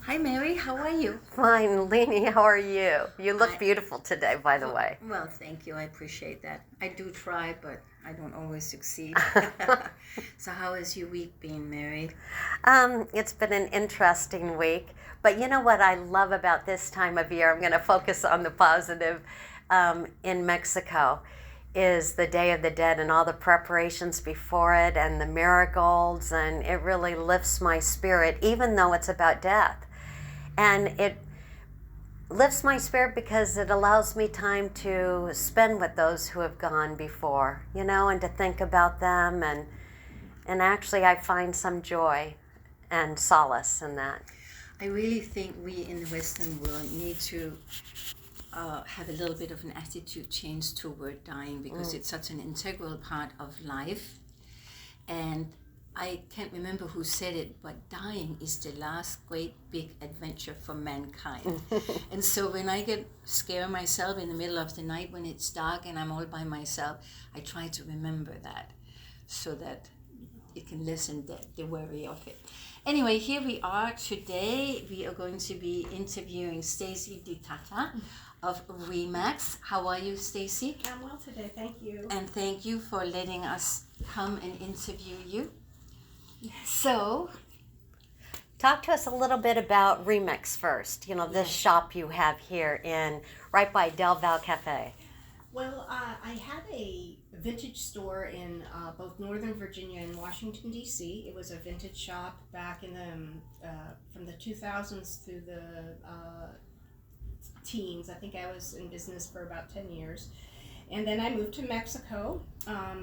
Hi, Mary. How are you? Fine, Leanie, how are you? You look I beautiful today, by the way. well, thank you. I appreciate that. I do try, but I don't always succeed. So, how has your week been, Mary? It's been an interesting week, but you know what I love about this time of year? I'm going to focus on the positive. In Mexico is the Day of the Dead and all the preparations before it and the marigolds, and it really lifts my spirit, even though it's about death. And it lifts my spirit because it allows me time to spend with those who have gone before, and to think about them, and actually I find some joy and solace in that. I really think we in the Western world need to have a little bit of an attitude change toward dying because it's such an integral part of life. And I can't remember who said it, but dying is the last great big adventure for mankind. And so when I get scared myself in the middle of the night when it's dark and I'm all by myself, I try to remember that so that it can lessen the worry of it. Anyway, here we are today. We are going to be interviewing Stacey DiTata of Remax. How are you, Stacey? I'm well today, thank you. And thank you for letting us come and interview you. So, Talk to us a little bit about Remix first. This shop you have here right by Del Val Cafe. Well, I had a vintage store in both Northern Virginia and Washington, D.C. It was a vintage shop back in the from the 2000s through the teens. I think I was in business for about 10 years. And then I moved to Mexico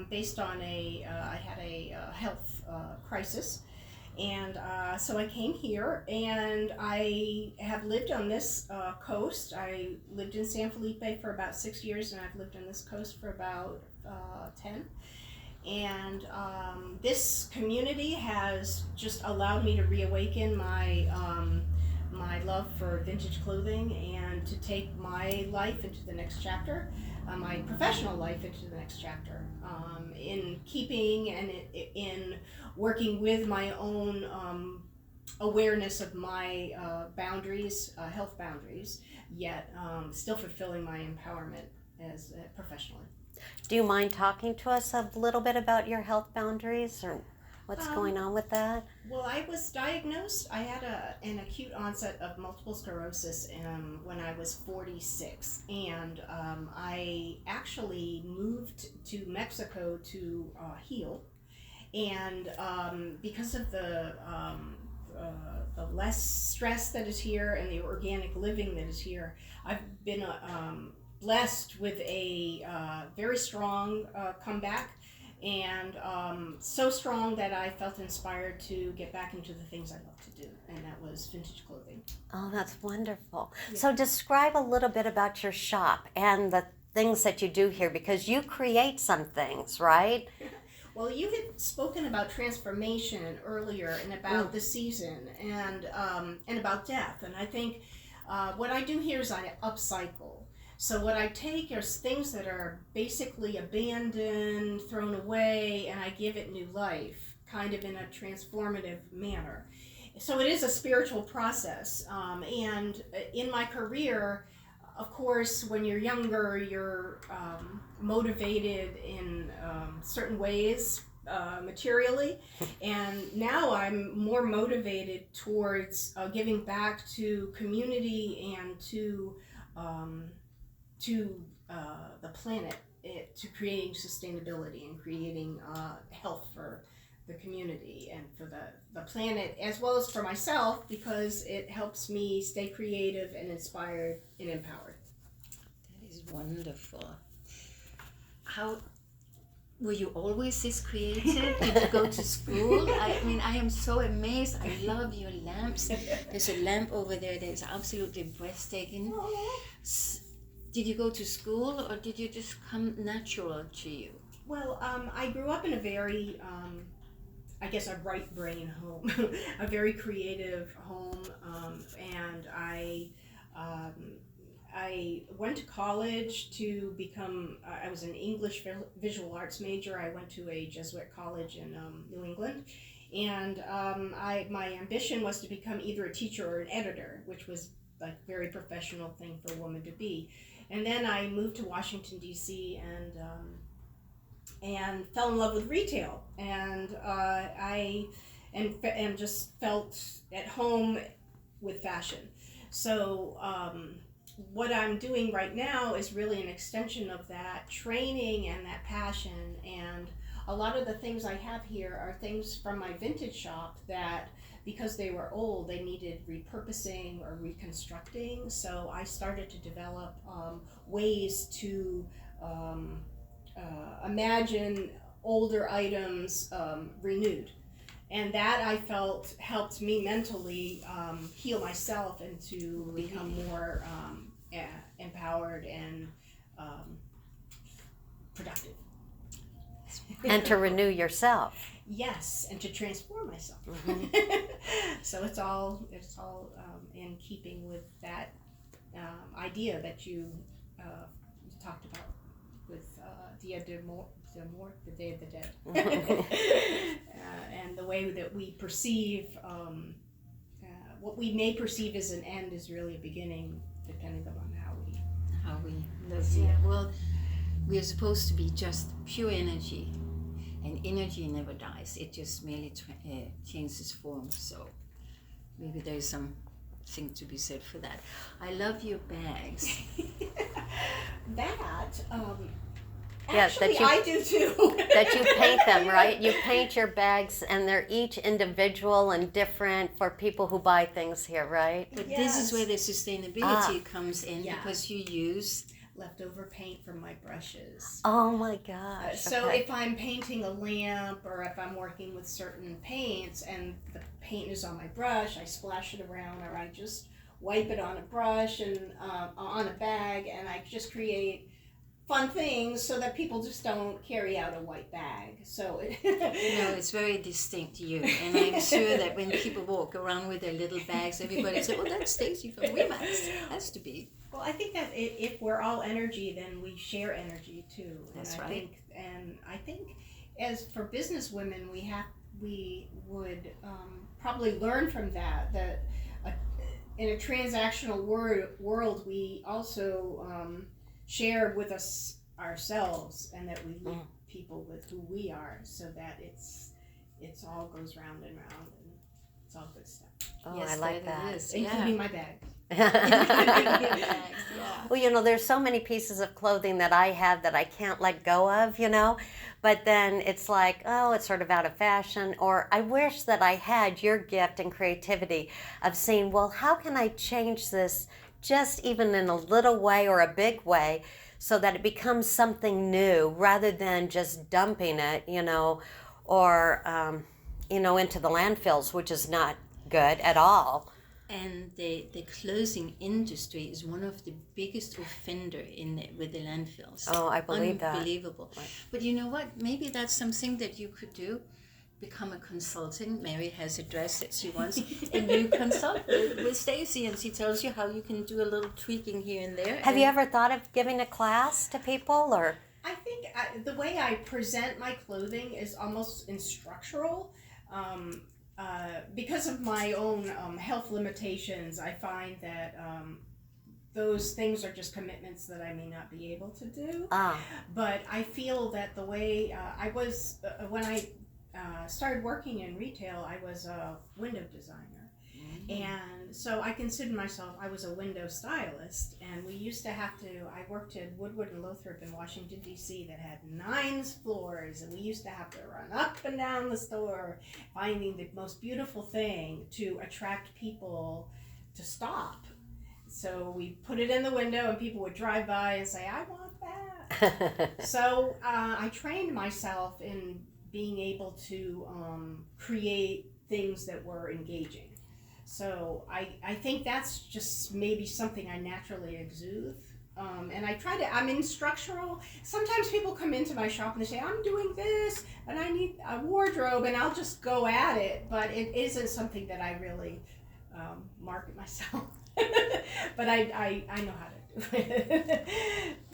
based on I had a health crisis. And so I came here, and I have lived on this coast. I lived in San Felipe for about 6 years, and I've lived on this coast for about 10. And this community has just allowed me to reawaken my love for vintage clothing and to take my life into the next chapter, my professional life into the next chapter, in keeping and in working with my own awareness of my boundaries, health boundaries, yet still fulfilling my empowerment as professionally. Do you mind talking to us a little bit about your health boundaries or what's going on with that? Well, I was diagnosed. I had an acute onset of multiple sclerosis when I was 46, and I actually moved to Mexico to heal. And because of the less stress that is here and the organic living that is here, I've been blessed with a very strong comeback, and so strong that I felt inspired to get back into the things I love to do, and that was vintage clothing. Oh, that's wonderful. Yeah. So describe a little bit about your shop and the things that you do here, because you create some things, right? Well, you had spoken about transformation earlier and about the season and about death, and I think what I do here is I upcycle. So what I take are things that are basically abandoned, thrown away, and I give it new life, kind of in a transformative manner. So it is a spiritual process, and in my career, of course, when you're younger, you're motivated in certain ways materially, and now I'm more motivated towards giving back to community and to the planet, to creating sustainability and creating health for the community and for the planet, as well as for myself, because it helps me stay creative and inspired and empowered. that is wonderful. How were you always this creative? Did you go to school? I mean, I am so amazed. I love your lamps. There's a lamp over there that is absolutely breathtaking. Did you go to school, or did you just come natural to you? Well, I grew up in a very, I guess, a right brain home, a very creative home, and I went to college to become, I was an English visual arts major. I went to a Jesuit college in New England, And my ambition was to become either a teacher or an editor, which was like a very professional thing for a woman to be. And then I moved to Washington D.C. and fell in love with retail, and and just felt at home with fashion. So what I'm doing right now is really an extension of that training and that passion. And a lot of the things I have here are things from my vintage shop that, because they were old, they needed repurposing or reconstructing. So I started to develop ways to imagine older items renewed. And that, I felt, helped me mentally heal myself and to become more empowered and productive. And to renew yourself. Yes, and to transform myself. So it's all in keeping with that idea that you talked about with Dia de Mort, the Day of the Dead, and the way that we perceive what we may perceive as an end is really a beginning, depending upon how we live. Yeah. Well, we are supposed to be just pure energy, and energy never dies. It just merely changes form. So maybe there's something to be said for that. I love your bags. Actually, I do too. That you paint them, right? You paint your bags, and they're each individual and different for people who buy things here, right? But this is where the sustainability comes in, because you use leftover paint from my brushes. Oh my gosh. So if I'm painting a lamp, or if I'm working with certain paints and the paint is on my brush, I splash it around, or I just wipe it on a brush and on a bag, and I just create fun things so that people just don't carry out a white bag. So it's very distinct to you, and I'm sure that when people walk around with their little bags, everybody says, "Oh, that's Stacey from Remax." Has to be. Well, I think that if we're all energy, then we share energy too. That's and right. I think as for business women, we would probably learn from that in a transactional world, we also share with us ourselves, and that we leave people with who we are, so that it's all goes round and round, and it's all good stuff. Oh, yes, I like that. It is, including my bag. Well, there's so many pieces of clothing that I have that I can't let go of, but then it's like, oh, it's sort of out of fashion, or I wish that I had your gift and creativity of saying, well, how can I change this just even in a little way or a big way so that it becomes something new, rather than just dumping it, or, into the landfills, which is not good at all. And the clothing industry is one of the biggest offender with the landfills. Oh, I believe that. Unbelievable. Right. But you know what? Maybe that's something that you could do. Become a consultant. Mary has a dress that she wants, and you consult with Stacey, and she tells you how you can do a little tweaking here and there. Have you ever thought of giving a class to people, or? I think the way I present my clothing is almost instructional. Because of my own health limitations, I find that those things are just commitments that I may not be able to do. But I feel that the way I was, when I started working in retail, I was a window designer. And so I considered myself, I was a window stylist, and we used to have to, I worked at Woodward and Lothrop in Washington, D.C. that had 9 floors, and we used to have to run up and down the store finding the most beautiful thing to attract people to stop. So we put it in the window, and people would drive by and say, I want that. So I trained myself in being able to create things that were engaging. So I think that's just maybe something I naturally exude. And I try to, I'm instructional. Sometimes people come into my shop and they say, I'm doing this and I need a wardrobe, and I'll just go at it. But it isn't something that I really market myself. But I know how to do it.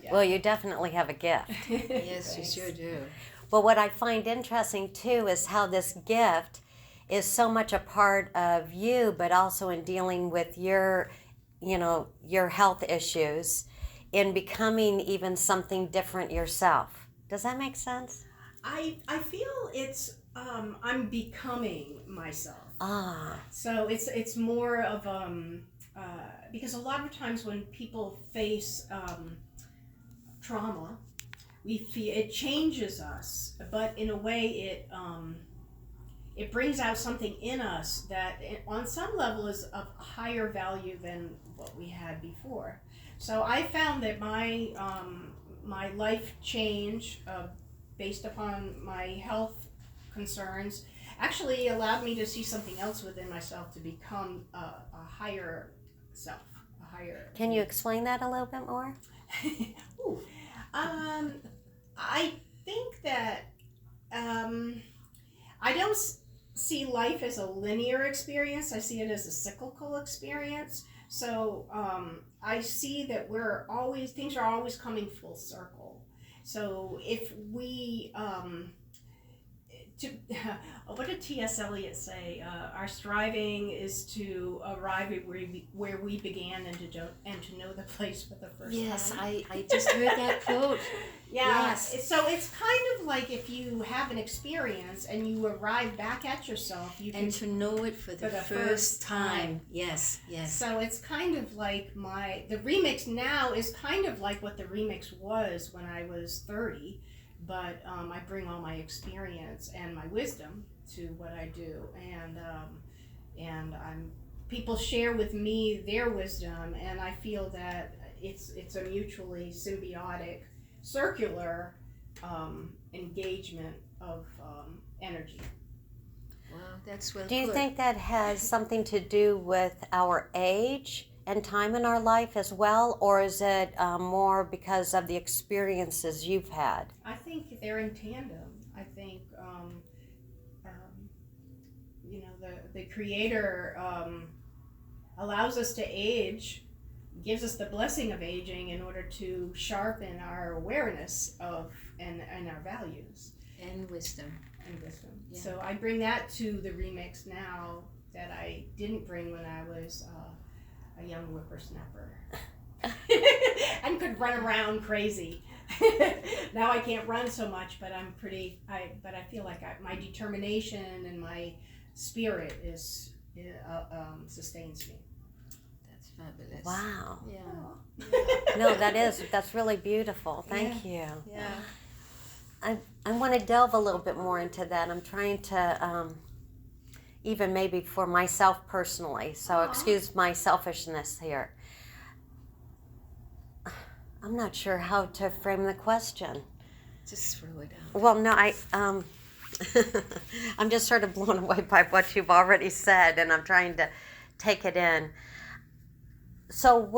Yeah. Well, you definitely have a gift. Yes, you sure do. Well, what I find interesting too is how this gift is so much a part of you, but also in dealing with your, your health issues, in becoming even something different yourself. Does that make sense? I feel it's I'm becoming myself. Ah. So it's more of because a lot of times when people face trauma, we feel it changes us, but in a way it brings out something in us that on some level is of higher value than what we had before. So I found that my life change based upon my health concerns actually allowed me to see something else within myself to become a higher self, a higher. Can you explain that a little bit more? Ooh. I think that I don't see life as a linear experience. I see it as a cyclical experience. So I see that things are always coming full circle. So if we what did T.S. Eliot say? Our striving is to arrive at where we began and to know the place for the first Yes, time. I just heard that quote. Yeah. Yes. So it's kind of like if you have an experience and you arrive back at yourself, you And to know it for the first time. Yes, yes. So it's kind of like the remix now is kind of like what the remix was when I was 30. But I bring all my experience and my wisdom to what I do, and people share with me their wisdom, and I feel that it's a mutually symbiotic, circular engagement of energy. Wow, that's well Do you put. think that has something to do with our age and time in our life as well, or is it more because of the experiences you've had? I think they're in tandem. I think the creator allows us to age, gives us the blessing of aging in order to sharpen our awareness of and our values And wisdom. and wisdom. Yeah. So I bring that to the remix now that I didn't bring when I was a young whippersnapper and could run around crazy. Now I can't run so much, but but I feel like my determination and my spirit sustains me. That's fabulous. Wow. Yeah. No, that's really beautiful. Thank you. Yeah. I want to delve a little bit more into that. I'm trying to, even maybe for myself personally, so excuse my selfishness here. I'm not sure how to frame the question. Just throw it out. Well, no, I'm just sort of blown away by what you've already said, and I'm trying to take it in. So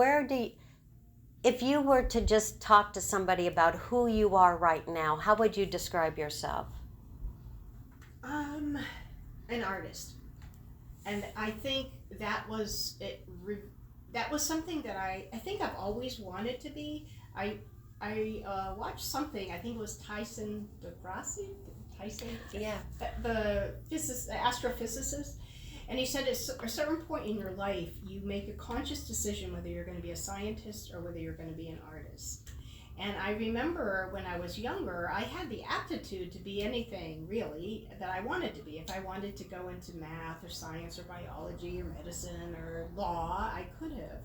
if you were to just talk to somebody about who you are right now, how would you describe yourself? An artist, and I think that was it. That was something that I think I've always wanted to be. I watched something. I think it was Tyson DeGrassi. Yeah. The astrophysicist, and he said at a certain point in your life, you make a conscious decision whether you're going to be a scientist or whether you're going to be an artist. And I remember when I was younger, I had the aptitude to be anything really that I wanted to be. If I wanted to go into math or science or biology or medicine or law, I could have.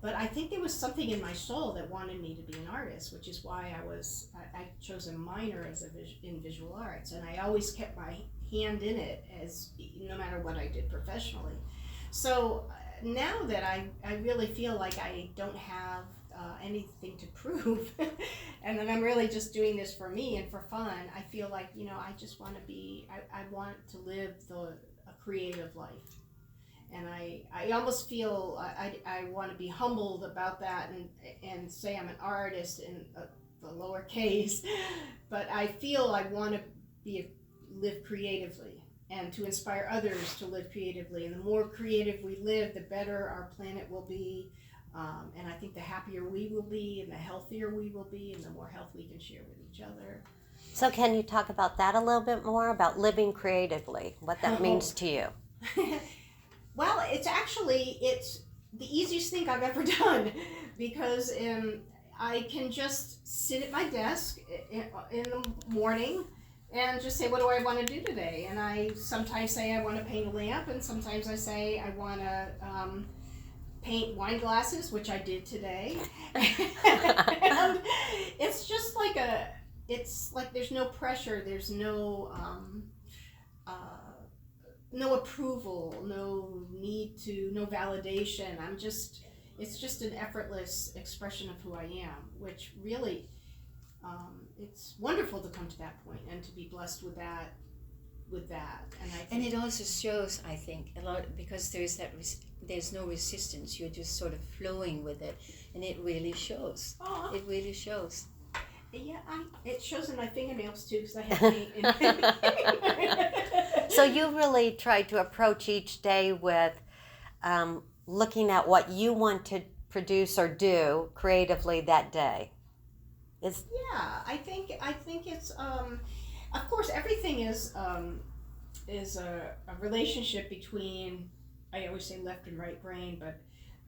But I think there was something in my soul that wanted me to be an artist, which is why I chose a minor in visual arts, and I always kept my hand in it no matter what I did professionally. So now that I really feel like I don't have anything to prove, and that I'm really just doing this for me and for fun, I feel like I just want to be. I want to live a creative life. And I almost feel I want to be humbled about that and say I'm an artist in the lowercase, but I feel I want to live creatively and to inspire others to live creatively. And the more creative we live, the better our planet will be. And I think the happier we will be and the healthier we will be and the more health we can share with each other. So can you talk about that a little bit more, about living creatively, what that means to you? Well, it's the easiest thing I've ever done because I can just sit at my desk in the morning and just say, what do I want to do today? And I sometimes say I want to paint a lamp, and sometimes I say I want to paint wine glasses, which I did today. And it's just like it's like there's no pressure, there's no approval, no need to, no validation. It's just an effortless expression of who I am, which really, it's wonderful to come to that point and to be blessed with that. And it also shows, I think, a lot, because there's no resistance. You're just sort of flowing with it, and it really shows. Aww. It really shows. Yeah, it shows in my fingernails too, because I have paint in. So you really try to approach each day with looking at what you want to produce or do creatively that day. Yeah, I think it's of course everything is a relationship between, I always say left and right brain, but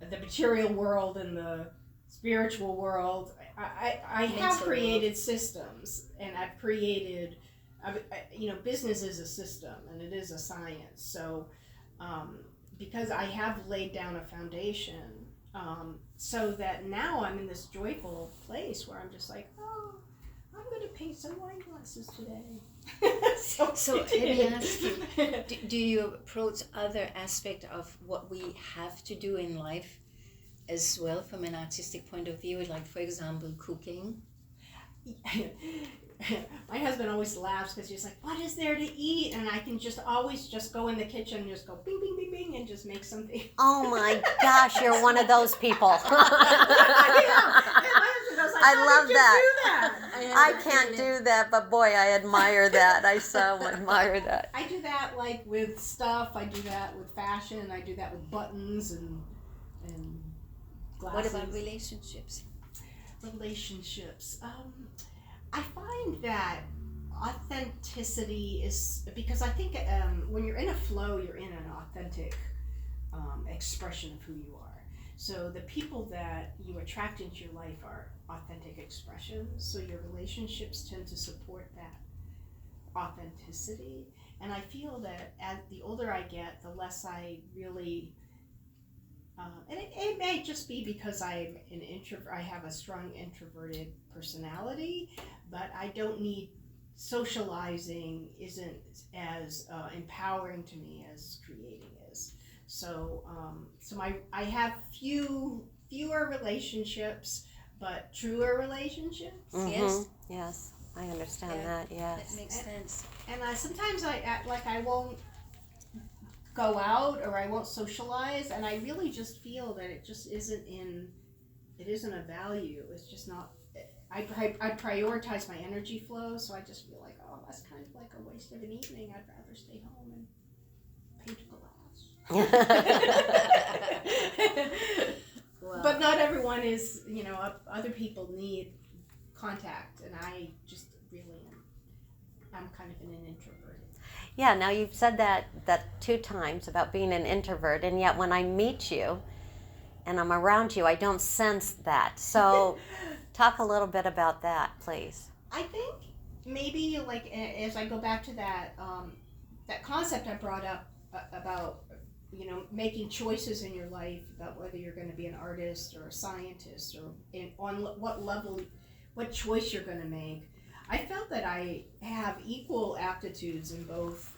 the material world and the spiritual world. I have created systems, and I've created, business is a system and it is a science. So because I have laid down a foundation, so that now I'm in this joyful place where I'm just like, oh, I'm going to paint some wine glasses today. So let me ask you, do you approach other aspect of what we have to do in life as well from an artistic point of view, like for example cooking? My husband always laughs because he's like, what is there to eat? And I can always go in the kitchen and just go bing, bing, bing, bing, and just make something. Oh my gosh, you're one of those people. Yeah. I love that. I can't do that, but boy, I admire that. I so admire that. I do that like with stuff. I do that with fashion. I do that with buttons and glasses. What about relationships? I find that authenticity is, because I think when you're in a flow, you're in an authentic expression of who you are. So the people that you attract into your life are authentic expressions. So your relationships tend to support that authenticity. And I feel that as the older I get, the less I really, and it may just be because I'm an introvert. I have a strong introverted personality, but I don't need, socializing isn't as empowering to me as creating is. So I have fewer relationships, but truer relationships. Yes. Yes, I understand that. Yes, that makes sense. And sometimes I act like I won't go out or I won't socialize, and I really just feel that it just isn't a value. It's just not. I prioritize my energy flow, so I just feel like, oh, that's kind of like a waste of an evening. I'd rather stay home and paint a glass. Wow. But not everyone is, other people need contact, and I just really I'm kind of an introvert. Yeah, now you've said that 2 times about being an introvert, and yet when I meet you and I'm around you, I don't sense that. So talk a little bit about that, please. I think maybe like as I go back to that that concept I brought up about making choices in your life about whether you're going to be an artist or a scientist or on what level, what choice you're going to make. I felt that I have equal aptitudes in both,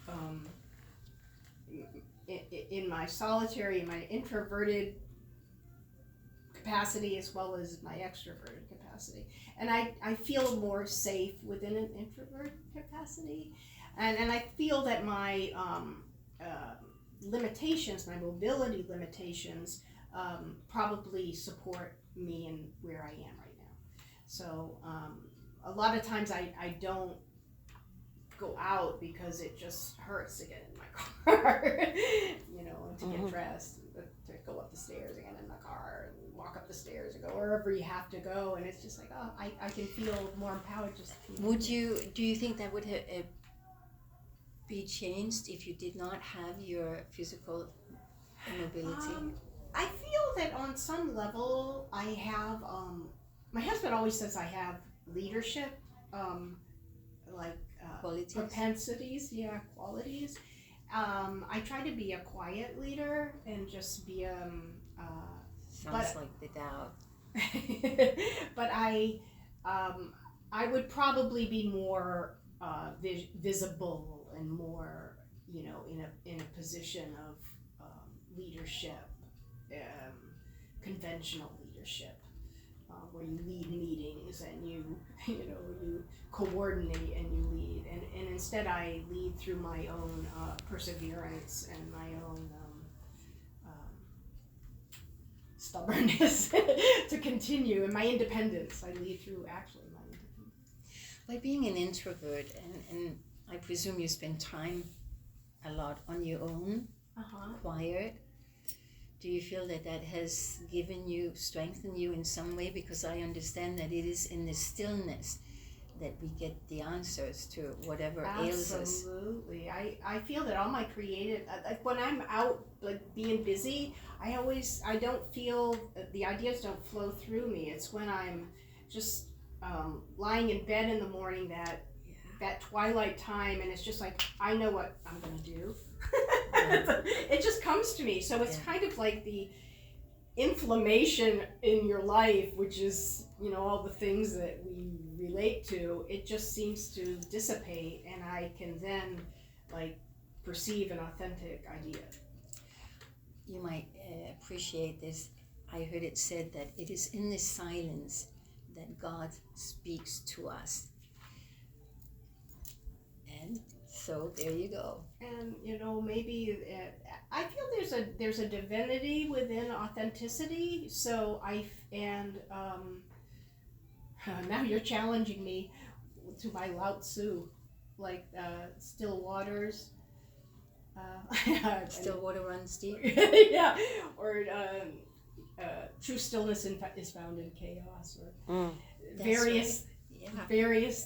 in my solitary, my introverted capacity as well as my extroverted capacity. And I feel more safe within an introvert capacity. And I feel that my limitations, my mobility limitations, probably support me in where I am right now. So a lot of times I don't go out because it just hurts to get in my car, and to get dressed, to go up the stairs again in my car, and walk up the stairs and go, wherever you have to go, and it's just like, oh, I can feel more empowered just. Do you think that would be changed if you did not have your physical immobility? I feel that on some level I have, my husband always says I have leadership, Qualities? propensities, qualities. I try to be a quiet leader and just be Sounds like the Tao. but I would probably be more visible and more, in a position of leadership, conventional leadership, where you lead meetings and you coordinate and you lead, and instead I lead through my own perseverance and my own stubbornness to continue, and my independence. I lead through actually my independence. By being an introvert, and I presume you spend time a lot on your own, quiet, do you feel that has strengthened you in some way? Because I understand that it is in the stillness that we get the answers to whatever ails us. Absolutely. I feel that all my creative, like when I'm out, like being busy, I don't feel, the ideas don't flow through me. It's when I'm just lying in bed in the morning, that twilight time, and it's just like, I know what I'm going to do. It just comes to me. So it's kind of like the inflammation in your life, which is, all the things that we relate to, it just seems to dissipate, and I can then perceive an authentic idea. You might appreciate this. I heard it said that it is in the silence that God speaks to us. And so there you go. And maybe I feel there's a divinity within authenticity. So now you're challenging me to my Lao Tzu, like still waters. Still water runs deep. Yeah, or true stillness is found in chaos, or various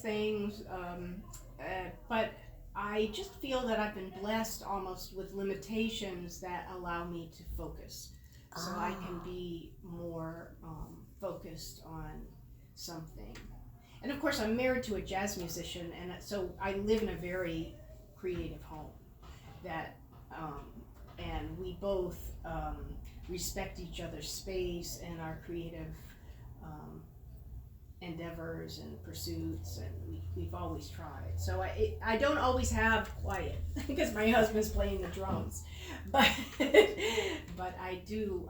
things. But I just feel that I've been blessed almost with limitations that allow me to focus, so I can be more focused on something. And of course, I'm married to a jazz musician, and so I live in a very creative home. And we both respect each other's space and our creative endeavors and pursuits, and we've always tried. So I don't always have quiet because my husband's playing the drums, but I do.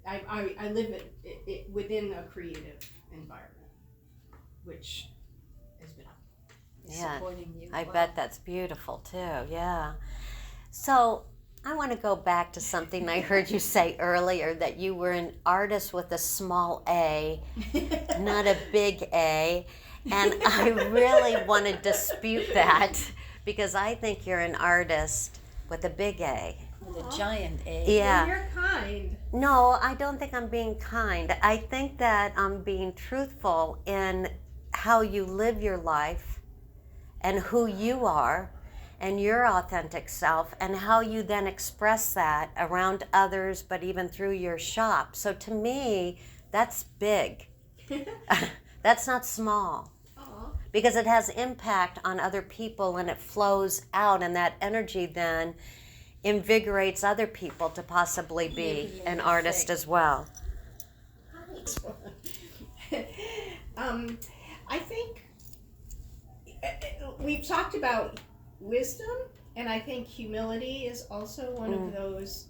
I live it within a creative environment, which has been supporting you. I bet that's beautiful too. Yeah. So I want to go back to something I heard you say earlier, that you were an artist with a small a, not a big A. And I really want to dispute that, because I think you're an artist with a big A. With a giant A. Yeah. Well, you're kind. No, I don't think I'm being kind. I think that I'm being truthful in how you live your life and who you are and your authentic self, and how you then express that around others, but even through your shop. So to me, that's big. That's not small. Aww. Because it has impact on other people, and it flows out, and that energy then invigorates other people to possibly be an artist as well. I think we've talked about wisdom, and I think humility is also one of those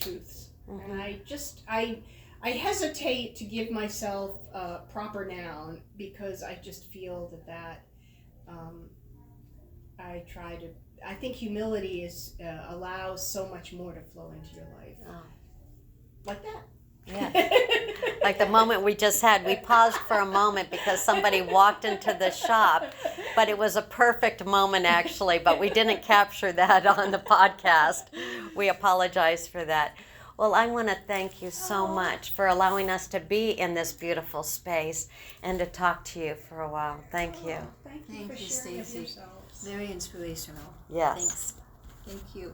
truths. Mm-hmm. And I hesitate to give myself a proper noun, because I just feel that I think humility allows so much more to flow into your life. Like that. Yeah. Like the moment we just had, we paused for a moment because somebody walked into the shop, but it was a perfect moment actually, but we didn't capture that on the podcast. We apologize for that. Well, I want to thank you so much for allowing us to be in this beautiful space and to talk to you for a while. Thank you. Thank you Thank for you, sharing of Stacey. yourselves. Very inspirational. Yes. Thanks. Thank you.